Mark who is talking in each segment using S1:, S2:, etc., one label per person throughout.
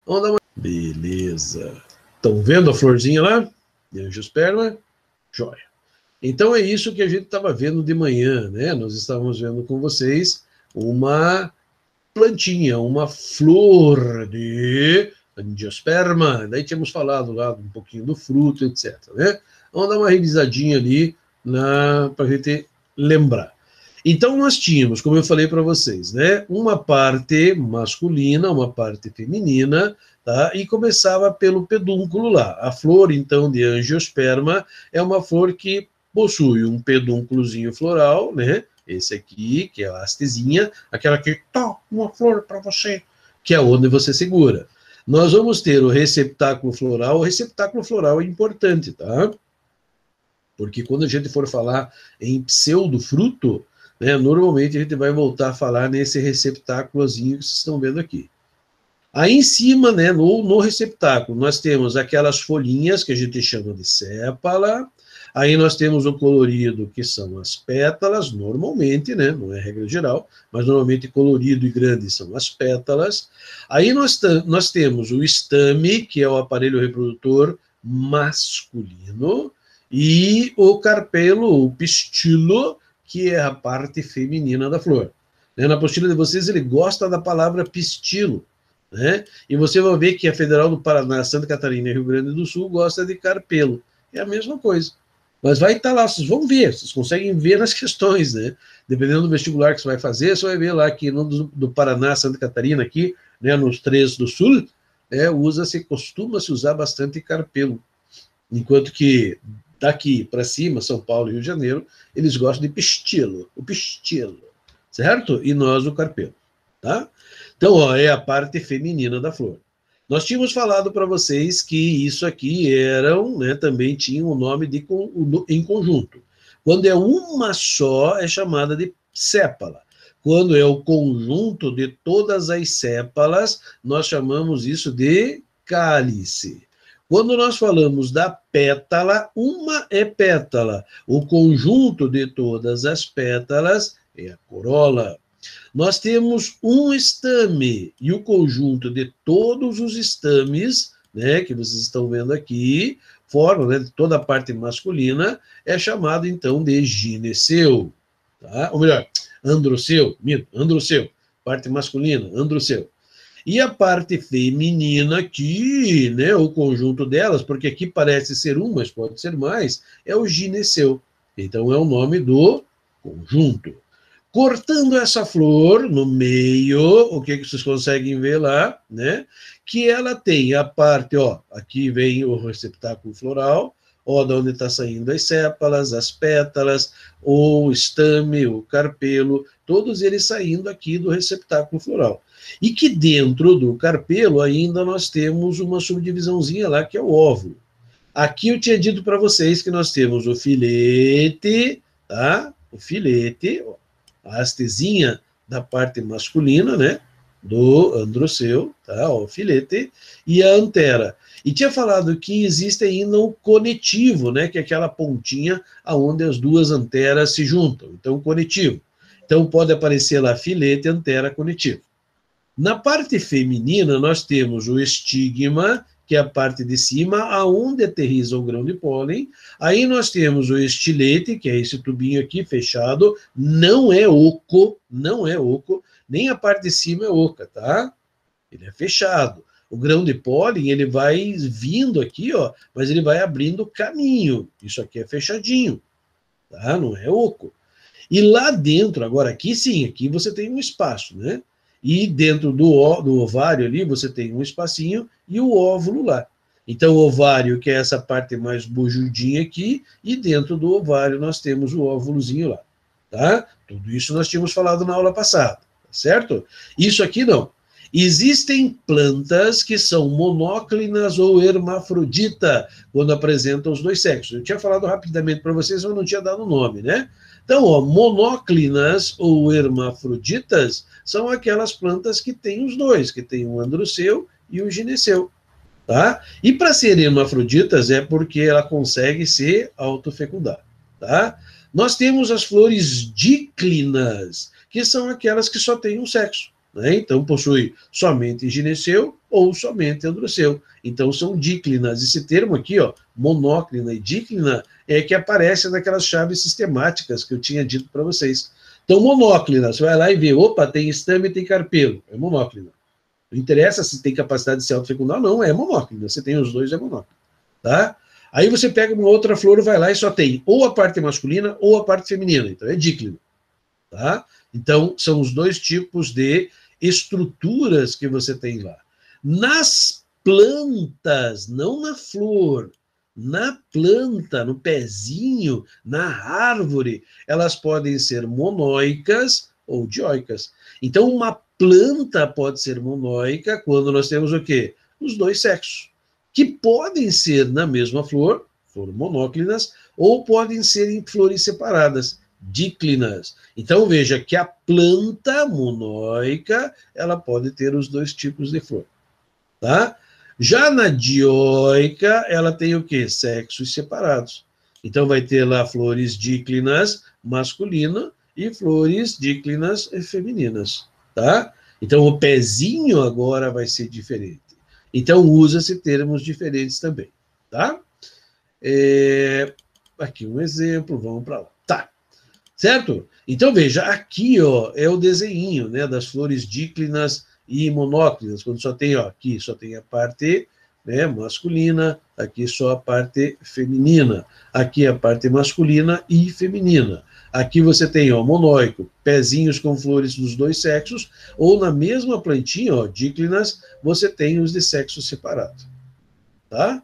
S1: Vamos dar uma... Beleza. Estão vendo a florzinha lá? De angiosperma? Joia. Então é isso que a gente estava vendo de manhã, né? Nós estávamos vendo com vocês uma plantinha, uma flor de angiosperma. Daí tínhamos falado lá um pouquinho do fruto, etc. Né? Vamos dar uma revisadinha ali para a gente lembrar. Então nós tínhamos, como eu falei para vocês, né, uma parte masculina, uma parte feminina, tá? E começava pelo pedúnculo lá. A flor, então, de angiosperma é uma flor que possui um pedúnculozinho floral, né? Esse aqui, que é a hastezinha, aquela que, tá, uma flor para você, que é onde você segura. Nós vamos ter o receptáculo floral. O receptáculo floral é importante, tá? Porque quando a gente for falar em pseudofruto, né, normalmente a gente vai voltar a falar nesse receptáculozinho que vocês estão vendo aqui. Aí em cima, né, no receptáculo, nós temos aquelas folhinhas que a gente chama de sépala. Aí nós temos o colorido, que são as pétalas, normalmente, né, não é regra geral, mas normalmente colorido e grande são as pétalas. Aí nós temos o estame, que é o aparelho reprodutor masculino, e o carpelo, o pistilo, que é a parte feminina da flor. Na apostila de vocês, ele gosta da palavra pistilo, né? E você vai ver que a Federal do Paraná, Santa Catarina e Rio Grande do Sul gosta de carpelo. É a mesma coisa. Mas vai estar lá, vocês vão ver, vocês conseguem ver nas questões, né? Dependendo do vestibular que você vai fazer, você vai ver lá que no do Paraná, Santa Catarina, aqui, né, nos 3 do Sul, costuma-se usar bastante carpelo. Enquanto que daqui para cima, São Paulo e Rio de Janeiro, eles gostam de pistilo, o pistilo, certo? E nós o carpelo, tá? Então, ó, é a parte feminina da flor. Nós tínhamos falado para vocês que isso aqui eram, né, também tinha o nome de em conjunto. Quando é uma só, é chamada de sépala. Quando é o conjunto de todas as sépalas, nós chamamos isso de cálice. Quando nós falamos da pétala, uma é pétala. O conjunto de todas as pétalas é a corola. Nós temos um estame, e o conjunto de todos os estames, né, que vocês estão vendo aqui, formam, né, toda a parte masculina, é chamado, então, de gineceu. Tá? Ou melhor, androceu, androceu, parte masculina, androceu. E a parte feminina aqui, né, o conjunto delas, porque aqui parece ser um, mas pode ser mais, é o gineceu. Então, é o nome do conjunto. Cortando essa flor no meio, o que vocês conseguem ver lá, né? Que ela tem a parte, ó, aqui vem o receptáculo floral, ó, de onde está saindo as sépalas, as pétalas, o estame, o carpelo, todos eles saindo aqui do receptáculo floral. E que dentro do carpelo ainda nós temos uma subdivisãozinha lá, que é o óvulo. Aqui eu tinha dito para vocês que nós temos o filete, tá? O filete, ó, a hastezinha da parte masculina, né, do androceu, tá, o filete, e a antera. E tinha falado que existe ainda o conectivo, né, que é aquela pontinha aonde as duas anteras se juntam. Então, conectivo. Então, pode aparecer lá filete, antera, conectivo. Na parte feminina, nós temos o estigma, que é a parte de cima, aonde aterriza o grão de pólen. Aí nós temos o estilete, que é esse tubinho aqui fechado, não é oco, nem a parte de cima é oca, tá? Ele é fechado. O grão de pólen, ele vai vindo aqui, ó, mas ele vai abrindo caminho. Isso aqui é fechadinho, tá? Não é oco. E lá dentro, agora aqui sim, aqui você tem um espaço, né? E dentro do ovário ali, você tem um espacinho e o óvulo lá. Então, o ovário, que é essa parte mais bujudinha aqui, e dentro do ovário nós temos o óvulozinho lá, tá? Tudo isso nós tínhamos falado na aula passada, certo? Isso aqui não. Existem plantas que são monóclinas ou hermafrodita, quando apresentam os dois sexos. Eu tinha falado rapidamente para vocês, mas não tinha dado o nome, né? Então, ó, monóclinas ou hermafroditas são aquelas plantas que têm os dois, que tem o androceu e o gineceu, tá? E para serem hermafroditas é porque ela consegue se autofecundar, tá? Nós temos as flores díclinas, que são aquelas que só têm um sexo. né? Então possui somente gineceu ou somente androceu. Então são díclinas. Esse termo aqui, ó, monóclina e díclina, é que aparece naquelas chaves sistemáticas que eu tinha dito para vocês. Então, monóclina, você vai lá e vê, opa, tem estame e tem carpelo, é monóclina. Não interessa se tem capacidade de se autofecundar, não, é monóclina. Você tem os dois, é monóclina. Tá? Aí você pega uma outra flor, vai lá e só tem ou a parte masculina ou a parte feminina. Então é díclino. Tá? Então são os dois tipos de estruturas que você tem lá. Nas plantas, não na flor, na planta, no pezinho, na árvore, elas podem ser monóicas ou dioicas. Então uma planta pode ser monóica quando nós temos o quê? Os dois sexos, que podem ser na mesma flor, flor monóclinas, ou podem ser em flores separadas, díclinas. Então veja que a planta monóica, ela pode ter os dois tipos de flor, tá? Já na dioica, ela tem o quê? Sexos separados. Então vai ter lá flores díclinas masculina e flores díclinas femininas, tá? Então o pezinho agora vai ser diferente. Então usa-se termos diferentes também, tá? Aqui um exemplo, vamos para lá. Tá, certo? Então veja, aqui ó, é o desenho, né, das flores díclinas e monóclinas, quando só tem, ó, aqui só tem a parte, né, masculina, aqui só a parte feminina, aqui a parte masculina e feminina. Aqui você tem, ó, monóico, pezinhos com flores dos dois sexos, ou na mesma plantinha, ó, díclinas, você tem os de sexo separado, tá?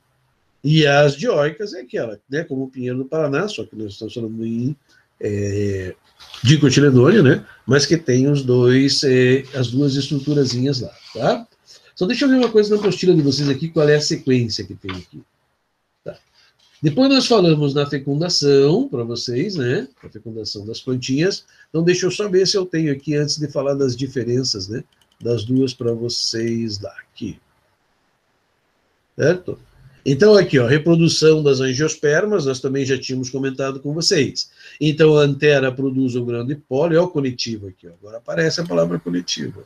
S1: E as dioicas é aquela, né, como o pinheiro do Paraná, só que nós estamos falando em dicotiledônea, né, mas que tem os dois, as duas estruturazinhas lá, tá? Só deixa eu ver uma coisa na apostila de vocês aqui, qual é a sequência que tem aqui. Tá. Depois nós falamos na fecundação, para vocês, né, a fecundação das plantinhas, então deixa eu só ver se eu tenho aqui, antes de falar das diferenças, né, das duas para vocês daqui. Certo? Então, aqui, ó, reprodução das angiospermas, nós também já tínhamos comentado com vocês. Então, a antera produz o grão de pólen, é o coletivo aqui, ó. Agora aparece a palavra coletiva,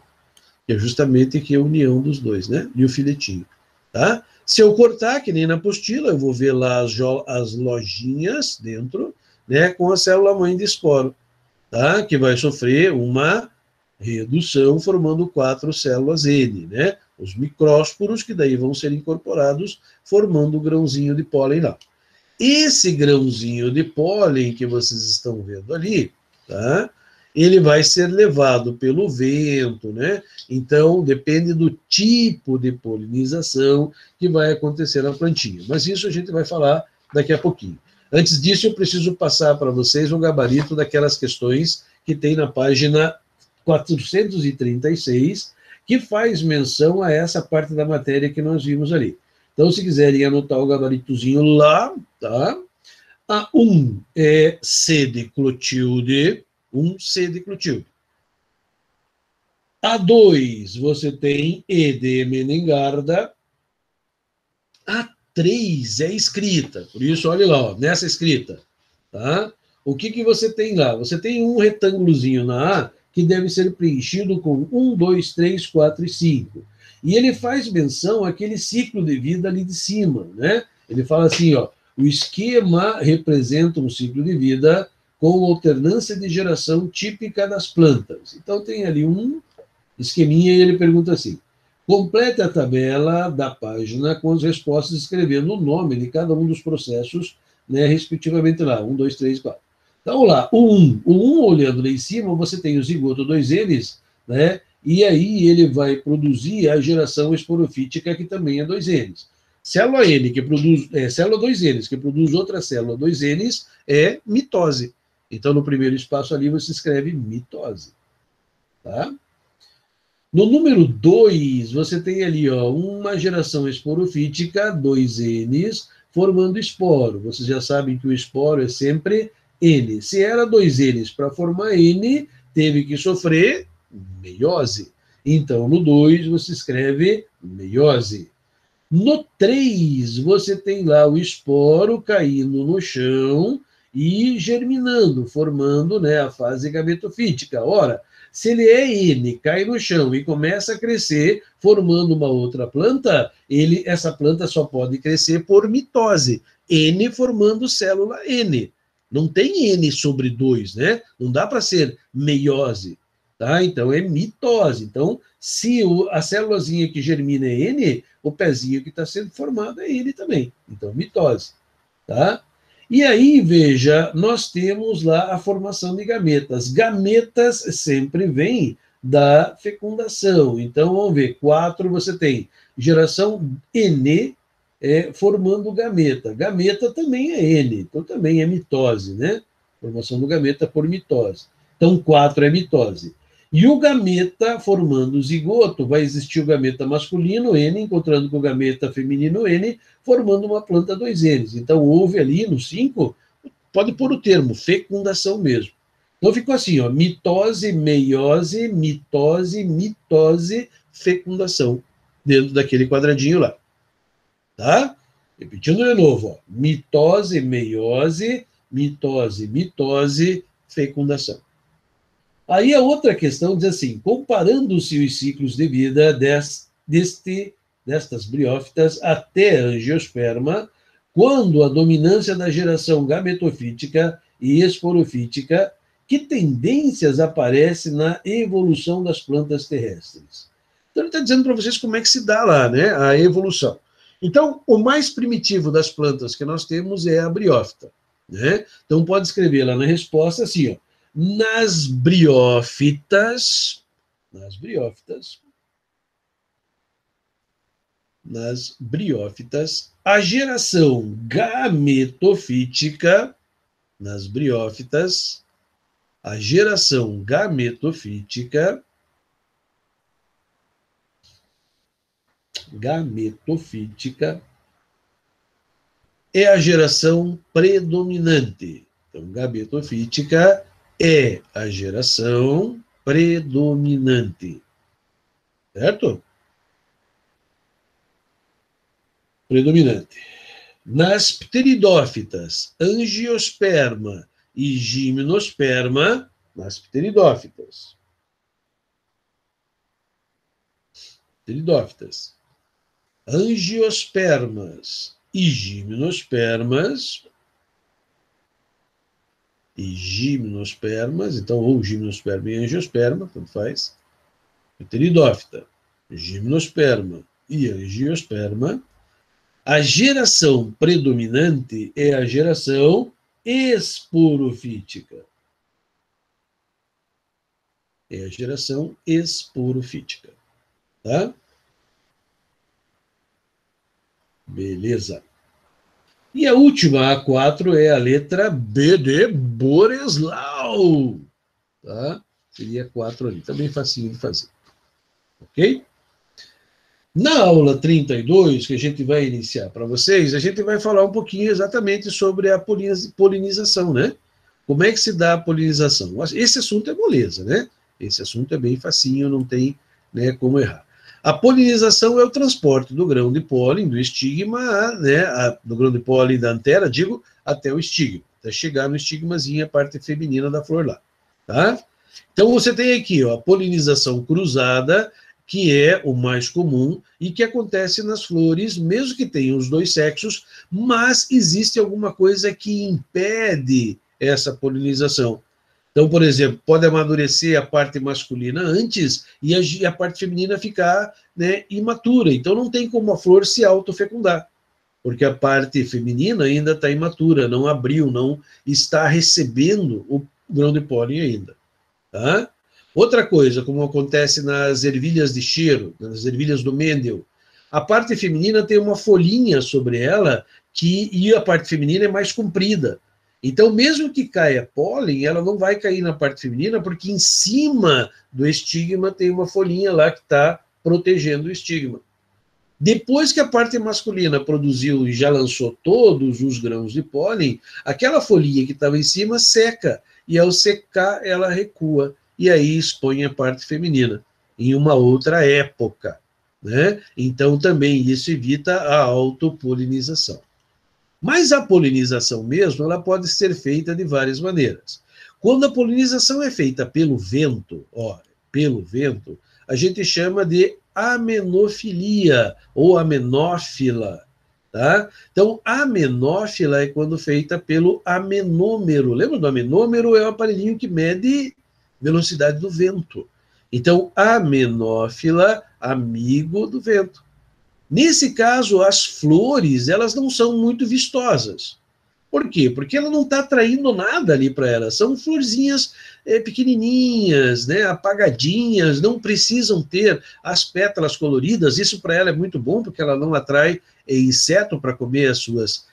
S1: que é justamente aqui a união dos dois, né? E o filetinho, tá? Se eu cortar, que nem na apostila, eu vou ver lá as lojinhas dentro, né, com a célula-mãe de esporo, tá? Que vai sofrer uma redução, formando 4 células N, né? Os micrósporos, que daí vão ser incorporados, formando o grãozinho de pólen lá. Esse grãozinho de pólen que vocês estão vendo ali, tá? Ele vai ser levado pelo vento, né? Então, depende do tipo de polinização que vai acontecer na plantinha. Mas isso a gente vai falar daqui a pouquinho. Antes disso, eu preciso passar para vocês um gabarito daquelas questões que tem na página 436, que faz menção a essa parte da matéria que nós vimos ali. Então, se quiserem anotar o gabaritozinho lá, tá? A 1 é C de Clotilde, 1C de Clotilde. A 2, você tem E de Menengarda. A 3 é escrita, por isso, olha lá, ó, nessa escrita, tá? O que você tem lá? Você tem um retângulozinho na A, que deve ser preenchido com 1, 2, 3, 4 e 5. E ele faz menção àquele ciclo de vida ali de cima, né? Ele fala assim, ó, o esquema representa um ciclo de vida com alternância de geração típica das plantas. Então tem ali um esqueminha e ele pergunta assim, complete a tabela da página com as respostas escrevendo o nome de cada um dos processos, né, respectivamente lá, 1, 2, 3, 4. Então, lá, o 1, olhando lá em cima, você tem o zigoto 2Ns, né? E aí ele vai produzir a geração esporofítica, que também é 2Ns. Célula N, que produz, célula 2Ns, que produz outra célula 2Ns, é mitose. Então, no primeiro espaço ali, você escreve mitose. Tá? No número 2, você tem ali, ó, uma geração esporofítica, 2Ns, formando esporo. Vocês já sabem que o esporo é sempre N. Se era 2Ns para formar N, teve que sofrer meiose. Então, no 2, você escreve meiose. No 3, você tem lá o esporo caindo no chão e germinando, formando, né, a fase gametofítica. Ora, Se ele é N, cai no chão e começa a crescer, formando uma outra planta, essa planta só pode crescer por mitose. N formando célula N. Não tem N sobre 2, né? Não dá para ser meiose, tá? Então é mitose. Então, se a célulazinha que germina é N, o pezinho que está sendo formado é N também. Então, mitose, tá? E aí, veja, nós temos lá a formação de gametas. Gametas sempre vêm da fecundação. Então, vamos ver, 4 você tem geração N formando gameta. Gameta também é N, então também é mitose, né? Formação do gameta por mitose. Então, 4 é mitose. E o gameta formando o zigoto, vai existir o gameta masculino, N, encontrando com o gameta feminino, N, formando uma planta 2Ns. Então, houve ali no 5, pode pôr o termo, fecundação mesmo. Então, ficou assim, ó, mitose, meiose, mitose, fecundação, dentro daquele quadradinho lá. Tá? Repetindo de novo, ó, mitose, mitose, fecundação. Aí a outra questão diz assim, comparando-se os ciclos de vida destas briófitas até a angiosperma, quando a dominância da geração gametofítica e esporofítica, que tendências aparecem na evolução das plantas terrestres? Então ele está dizendo para vocês como é que se dá lá, né, a evolução. Então, o mais primitivo das plantas que nós temos é a briófita, né? Então pode escrever lá na resposta assim, ó, nas briófitas, a geração gametofítica, é a geração predominante. Então, gametofítica é a geração predominante. Certo? Predominante. Nas pteridófitas, angiosperma e gimnosperma, nas pteridófitas. Angiospermas e gimnospermas, então, ou gimnosperma e angiosperma, tanto faz, pteridófita, gimnosperma e angiosperma, a geração predominante é a geração esporofítica. Tá? Beleza. E a última, a 4, é a letra B de Boreslau. Tá? Seria 4 ali, também facinho de fazer. Ok? Na aula 32, que a gente vai iniciar para vocês, a gente vai falar um pouquinho exatamente sobre a polinização, né? Como é que se dá a polinização? Esse assunto é moleza, né? Esse assunto é bem facinho, não tem, né, como errar. A polinização é o transporte do grão de pólen, do estigma, né, do grão de pólen da antera, até o estigma, até chegar no estigmazinho, a parte feminina da flor lá, tá? Então, você tem aqui, ó, a polinização cruzada, que é o mais comum e que acontece nas flores, mesmo que tenham os dois sexos, mas existe alguma coisa que impede essa polinização. Então, por exemplo, pode amadurecer a parte masculina antes e a parte feminina ficar, né, imatura. Então, não tem como a flor se autofecundar, porque a parte feminina ainda está imatura, não abriu, não está recebendo o grão de pólen ainda. Tá? Outra coisa, como acontece nas ervilhas de cheiro, nas ervilhas do Mendel, a parte feminina tem uma folhinha sobre ela e a parte feminina é mais comprida. Então, mesmo que caia pólen, ela não vai cair na parte feminina, porque em cima do estigma tem uma folhinha lá que está protegendo o estigma. Depois que a parte masculina produziu e já lançou todos os grãos de pólen, aquela folhinha que estava em cima seca, e ao secar ela recua, e aí expõe a parte feminina, em uma outra época, né? Então também isso evita a autopolinização. Mas a polinização mesmo, ela pode ser feita de várias maneiras. Quando a polinização é feita pelo vento, ó, pelo vento, a gente chama de amenofilia ou amenófila, tá? Então, amenófila é quando feita pelo amenômero. Lembra do amenômero? É o aparelhinho que mede velocidade do vento. Então, amenófila, amigo do vento. Nesse caso, as flores, elas não são muito vistosas. Por quê? Porque ela não está atraindo nada ali para ela. São florzinhas pequenininhas, né, apagadinhas, não precisam ter as pétalas coloridas. Isso para ela é muito bom, porque ela não atrai inseto para comer as suas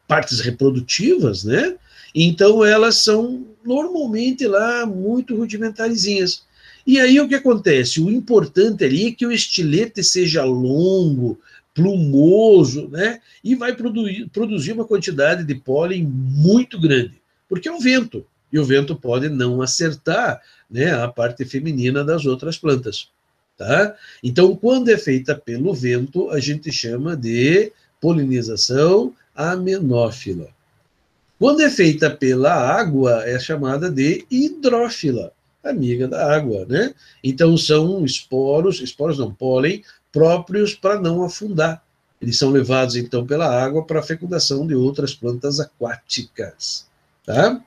S1: partes reprodutivas, né? Então, elas são normalmente lá muito rudimentarzinhas. E aí o que acontece? O importante ali é que o estilete seja longo, plumoso, né? E vai produzir uma quantidade de pólen muito grande, porque é o vento, e o vento pode não acertar, né, a parte feminina das outras plantas, tá? Então, quando é feita pelo vento, a gente chama de polinização amenófila. Quando é feita pela água, é chamada de hidrófila, amiga da água, né? Então, são esporos não, pólen, próprios para não afundar. Eles são levados, então, pela água para a fecundação de outras plantas aquáticas, tá?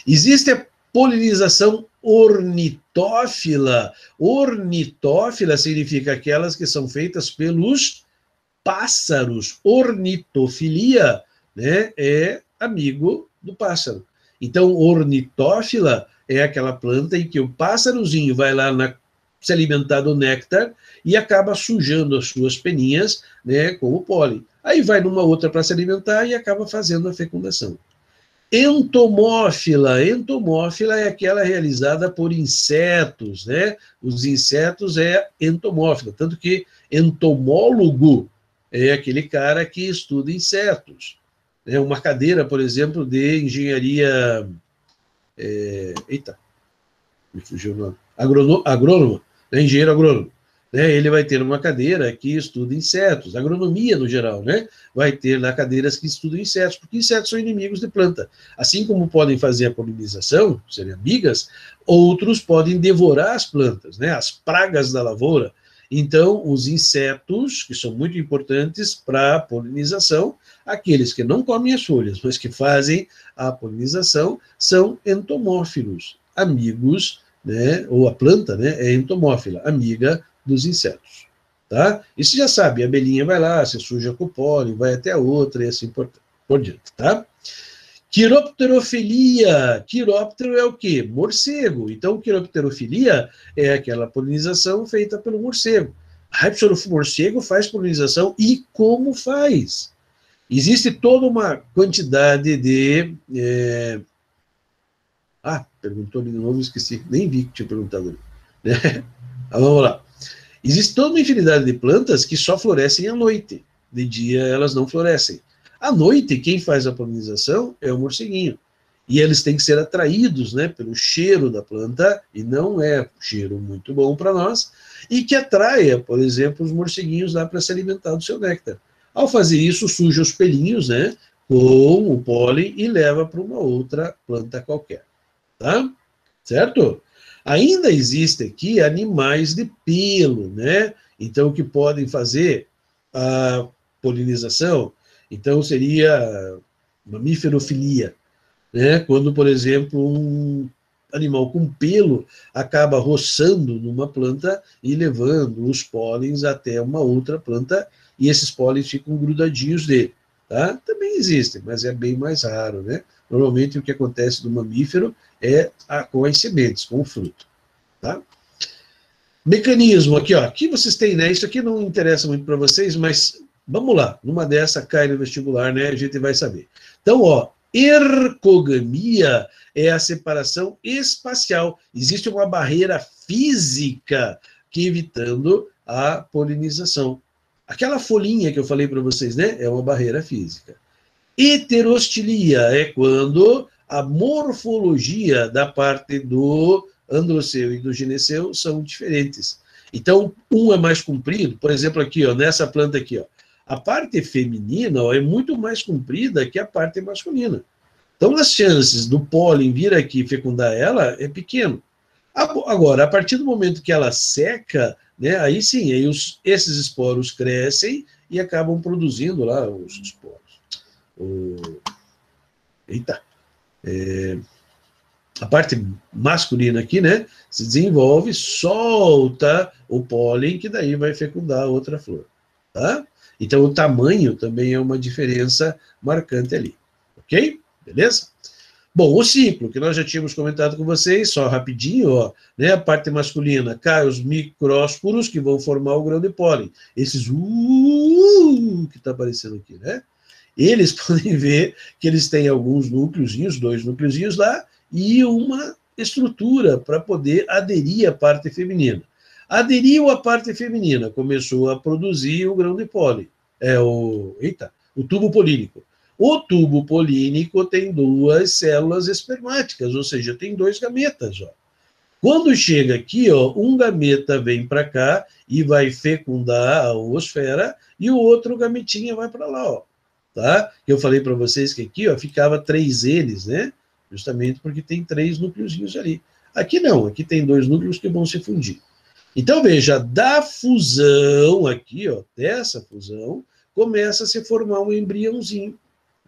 S1: Existe a polinização ornitófila. Ornitófila significa aquelas que são feitas pelos pássaros. Ornitofilia, né, é amigo do pássaro. Então, ornitófila é aquela planta em que o pássarozinho vai lá se alimentar do néctar e acaba sujando as suas peninhas, né, com o pólen. Aí vai numa outra para se alimentar e acaba fazendo a fecundação. Entomófila. Entomófila é aquela realizada por insetos, né? Os insetos é entomófila, tanto que entomólogo é aquele cara que estuda insetos. Uma cadeira, por exemplo, de engenharia... me fugiu o nome. Agrônomo, né? Engenheiro agrônomo. Né? Ele vai ter uma cadeira que estuda insetos, agronomia no geral, né? Vai ter lá cadeiras que estudam insetos, porque insetos são inimigos de planta. Assim como podem fazer a polinização, serem amigas, outros podem devorar as plantas, né? As pragas da lavoura. Então, os insetos, que são muito importantes para a polinização, aqueles que não comem as folhas, mas que fazem a polinização, são entomófilos, amigos, né? Ou a planta, né? É entomófila, amiga dos insetos, tá? E você já sabe, a abelhinha vai lá, se suja com o pólen, vai até a outra e assim por diante, tá? Quiropterofilia. Quiróptero é o quê? Morcego. Então, quiropterofilia é aquela polinização feita pelo morcego. Ah, o morcego faz polinização e como faz? Existe toda uma quantidade de... perguntou de novo, esqueci, nem vi que tinha perguntado. Né? Vamos lá. Existe toda uma infinidade de plantas que só florescem à noite. De dia elas não florescem. À noite, quem faz a polinização é o morceguinho. E eles têm que ser atraídos, né, pelo cheiro da planta, e não é um cheiro muito bom para nós, e que atraia, por exemplo, os morceguinhos lá para se alimentar do seu néctar. Ao fazer isso, suja os pelinhos, né, com o pólen e leva para uma outra planta qualquer. Tá? Certo? Ainda existem aqui animais de pelo, né? Então, que podem fazer a polinização. Então, seria mamíferofilia, né? Quando, por exemplo, um animal com pelo acaba roçando numa planta e levando os pólens até uma outra planta, e esses pólens ficam grudadinhos dele, tá? Também existem, mas é bem mais raro, né? Normalmente, o que acontece no mamífero é com as sementes, com o fruto, tá? Mecanismo aqui, ó. Aqui vocês têm, né? Isso aqui não interessa muito para vocês, mas vamos lá. Numa dessa cai no vestibular, né? A gente vai saber. Então, ó, ergogamia é a separação espacial. Existe uma barreira física que evitando a polinização. Aquela folhinha que eu falei para vocês, né? É uma barreira física. Heterostilia é quando a morfologia da parte do androceu e do gineceu são diferentes. Então, um é mais comprido, por exemplo, aqui, ó, nessa planta aqui, ó, a parte feminina, ó, é muito mais comprida que a parte masculina. Então, as chances do pólen vir aqui fecundar ela é pequeno. Agora, a partir do momento que ela seca, né, aí sim, aí esses esporos crescem e acabam produzindo lá os esporos. Eita! A parte masculina aqui, né, se desenvolve, solta o pólen, que daí vai fecundar a outra flor, tá? Então, o tamanho também é uma diferença marcante ali, ok? Beleza? Bom, o ciclo, que nós já tínhamos comentado com vocês, só rapidinho, ó, né, a parte masculina, cai os micrósporos que vão formar o grão de pólen. Esses que está aparecendo aqui, né? Eles podem ver que eles têm alguns núcleozinhos, 2 núcleozinhos lá, e uma estrutura para poder aderir à parte feminina. Aderiu à parte feminina, começou a produzir o grão de pólen, o tubo polínico. O tubo polínico tem 2 células espermáticas, ou seja, tem 2 gametas. Ó. Quando chega aqui, ó, um gameta vem para cá e vai fecundar a oosfera, e o outro gametinha vai para lá. Ó, tá? Eu falei para vocês que aqui ó, ficava 3 N's, né? Justamente porque tem 3 núcleozinhos ali. Aqui não, aqui tem 2 núcleos que vão se fundir. Então, veja, da fusão aqui, ó, dessa fusão, começa a se formar um embriãozinho.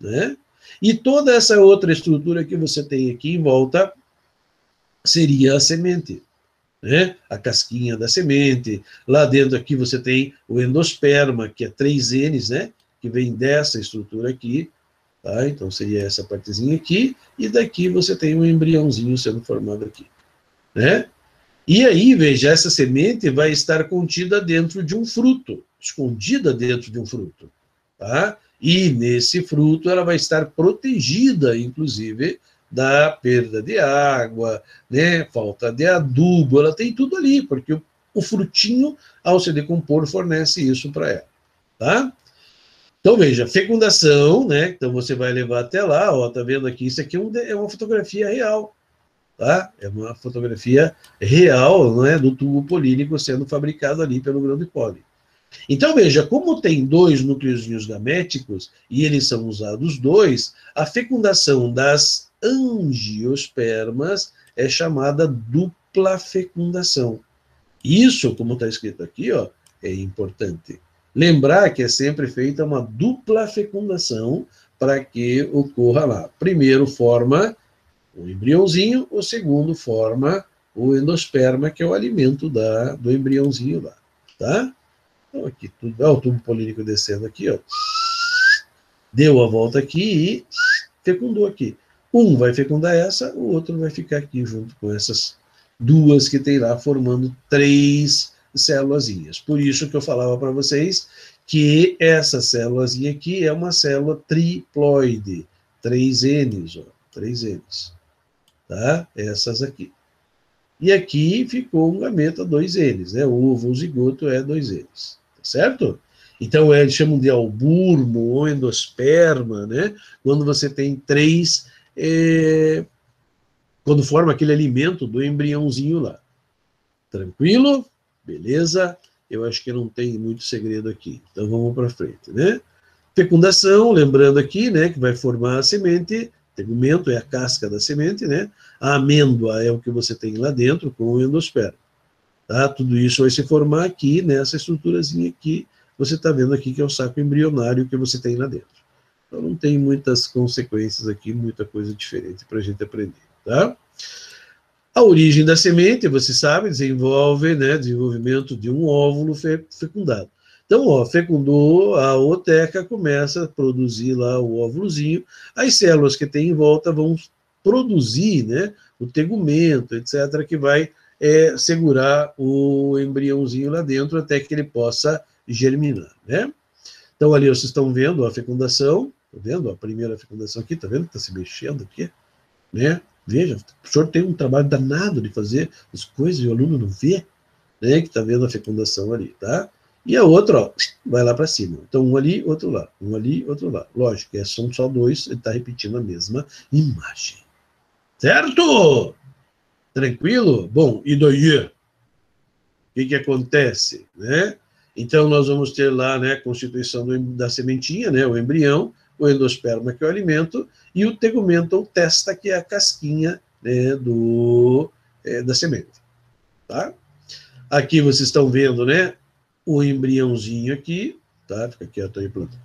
S1: Né? E toda essa outra estrutura que você tem aqui em volta seria a semente, né? A casquinha da semente. Lá dentro aqui você tem o endosperma, que é 3 N's, né? Que vem dessa estrutura aqui, tá? Então seria essa partezinha aqui, e daqui você tem um embriãozinho sendo formado aqui, né? E aí, veja, essa semente vai estar contida dentro de um fruto, escondida dentro de um fruto, tá? E nesse fruto ela vai estar protegida, inclusive, da perda de água, né, falta de adubo, ela tem tudo ali, porque o frutinho, ao se decompor, fornece isso para ela, tá? Então, veja, fecundação, né, então você vai levar até lá, ó, tá vendo aqui, isso aqui é uma fotografia real, tá? É uma fotografia real, não é, do tubo polínico sendo fabricado ali pelo grão de pólen. Então, veja, como tem 2 núcleozinhos gaméticos, e eles são usados 2, a fecundação das angiospermas é chamada dupla fecundação. Isso, como está escrito aqui, ó, é importante. Lembrar que é sempre feita uma dupla fecundação para que ocorra lá. Primeiro forma o embriãozinho, o segundo forma o endosperma, que é o alimento do embriãozinho lá, tá? Então, aqui, o tubo polínico descendo aqui, ó. Deu a volta aqui e fecundou aqui. Um vai fecundar essa, o outro vai ficar aqui junto com essas 2 que tem lá, formando 3 célulazinhas. Por isso que eu falava para vocês que essa célulazinha aqui é uma célula triploide. 3 N's, ó. 3 N's. Tá? Essas aqui. E aqui ficou um gameta 2 N's, né? O ovo, o zigoto é 2 N's. Certo? Então, eles chamam de alburmo ou endosperma, né? Quando você tem 3, quando forma aquele alimento do embriãozinho lá. Tranquilo? Beleza? Eu acho que não tem muito segredo aqui. Então, vamos para frente, né? Fecundação, lembrando aqui, né, que vai formar a semente, tegumento é a casca da semente, né? A amêndoa é o que você tem lá dentro com o endosperma. Tá? Tudo isso vai se formar aqui, nessa estruturazinha aqui, você está vendo aqui que é o saco embrionário que você tem lá dentro. Então não tem muitas consequências aqui, muita coisa diferente para a gente aprender, tá? A origem da semente, você sabe, desenvolve, né, desenvolvimento de um óvulo fecundado. Então, ó, fecundou, a ooteca começa a produzir lá o óvulozinho, as células que tem em volta vão produzir, né, o tegumento, etc., que vai segurar o embriãozinho lá dentro até que ele possa germinar, né? Então, ali vocês estão vendo a fecundação, tá vendo a primeira fecundação aqui, tá vendo que está se mexendo aqui, né? Veja, o professor tem um trabalho danado de fazer as coisas e o aluno não vê, né? Que está vendo a fecundação ali, tá? E a outra, ó, vai lá para cima. Então, um ali, outro lá, um ali, outro lá. Lógico, são só 2, ele está repetindo a mesma imagem. Certo? Tranquilo? Bom, e daí? O que acontece, né? Então, nós vamos ter lá, né, a constituição da sementinha, né, o embrião, o endosperma, que é o alimento, e o tegumento ou testa, que é a casquinha, né, da semente. Tá? Aqui vocês estão vendo, né, o embriãozinho aqui, tá? Fica quieto aí, pronto.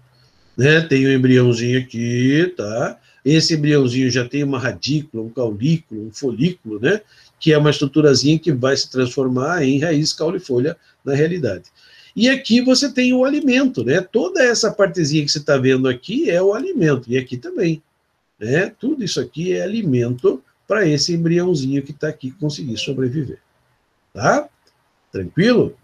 S1: Né? Tem o embriãozinho aqui, tá? Esse embriãozinho já tem uma radícula, um caulículo, um folículo, né? Que é uma estruturazinha que vai se transformar em raiz caulifolha na realidade. E aqui você tem o alimento, né? Toda essa partezinha que você está vendo aqui é o alimento, e aqui também, né? Tudo isso aqui é alimento para esse embriãozinho que está aqui conseguir sobreviver, tá? Tranquilo?